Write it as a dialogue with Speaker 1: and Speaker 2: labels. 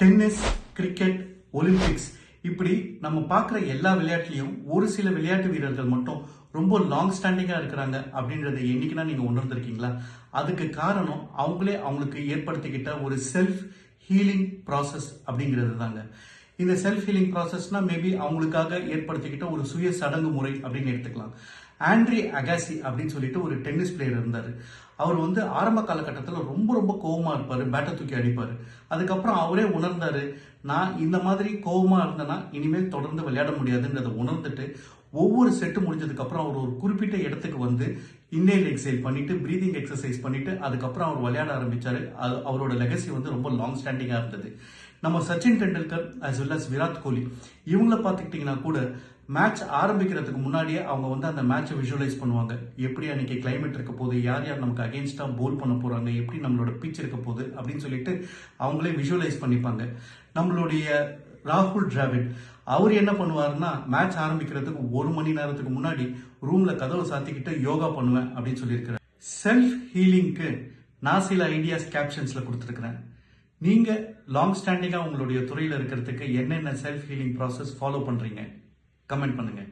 Speaker 1: Tennis, cricket, Olympics இப்படி நம்ம பார்க்குற எல்லா விளையாட்டுலையும் ஒரு சில விளையாட்டு வீரர்கள் மட்டும் ரொம்ப லாங் ஸ்டாண்டிங்காக இருக்கிறாங்க அப்படின்றத என்னைக்குன்னா நீங்கள் உணர்ந்திருக்கீங்களா? அதுக்கு காரணம் அவங்களே அவங்களுக்கு ஏற்படுத்திக்கிட்ட ஒரு செல்ஃப் ஹீலிங் ப்ராசஸ் அப்படிங்கிறது தாங்க. இந்த செல்ஃப் ஹீலிங் ப்ராசஸ்னா மேபி அவங்களுக்காக ஏற்படுத்திக்கிட்ட ஒரு சுய சடங்கு முறை அப்படின்னு எடுத்துக்கலாம். ஆண்ட்ரி அகாசி அப்படின்னு சொல்லிட்டு ஒரு டென்னிஸ் பிளேயர் இருந்தார். அவர் ஆரம்ப காலகட்டத்தில் ரொம்ப ரொம்ப கோவமா இருப்பார், பேட்டை தூக்கி அடிப்பார். அதுக்கப்புறம் அவரே உணர்ந்தாரு, நான் இந்த மாதிரி கோவமா இருந்தேன்னா இனிமேல் தொடர்ந்து விளையாட முடியாதுன்றதை உணர்ந்துட்டு ஒவ்வொரு செட்டு முடிஞ்சதுக்கு அப்புறம் அவர் ஒரு குறிப்பிட்ட இடத்துக்கு இன்னேல் எக்ஸேல் பண்ணிட்டு பிரீதிங் எக்ஸசைஸ் பண்ணிட்டு அதுக்கப்புறம் அவர் விளையாட ஆரம்பிச்சாரு. அவரோட லெகசி ரொம்ப லாங் ஸ்டாண்டிங்கா இருந்தது. நம்ம Sachin Tendulkar as well as Virat Kohli இவங்கள பார்த்துக்கிட்டீங்கன்னா கூட மேட்ச் ஆரம்பிக்கிறதுக்கு முன்னாடியே அவங்க அந்த மேட்சை விஷுவலைஸ் பண்ணுவாங்க. எப்படி அன்னைக்கு கிளைமேட் இருக்க போகுது, யார் யார் நமக்கு அகேன்ஸ்டா போல் பண்ண போறாங்க, எப்படி நம்மளோட பிச் இருக்க போகுது அப்படின்னு சொல்லிட்டு அவங்களே விஷுவலைஸ் பண்ணிப்பாங்க. நம்மளுடைய ராகுல் டிராவிட் அவர் என்ன பண்ணுவாருன்னா மேட்ச் ஆரம்பிக்கிறதுக்கு 1 மணி நேரத்துக்கு முன்னாடி ரூம்ல கதவை சாத்திக்கிட்டு யோகா பண்ணுவேன் அப்படின்னு சொல்லியிருக்கிறேன். செல்ஃப் ஹீலிங்க்கு நான் சில ஐடியாஸ் கேப்ஷன்ஸ்ல கொடுத்துருக்கிறேன். நீங்க லாங் ஸ்டாண்டிங்கா உங்களுடைய துறையில இருக்கிறதுக்கு என்னென்ன செல்ஃப் ஹீலிங் ப்ராசஸ் ஃபாலோ பண்றீங்க கமெண்ட் பண்ணுங்க.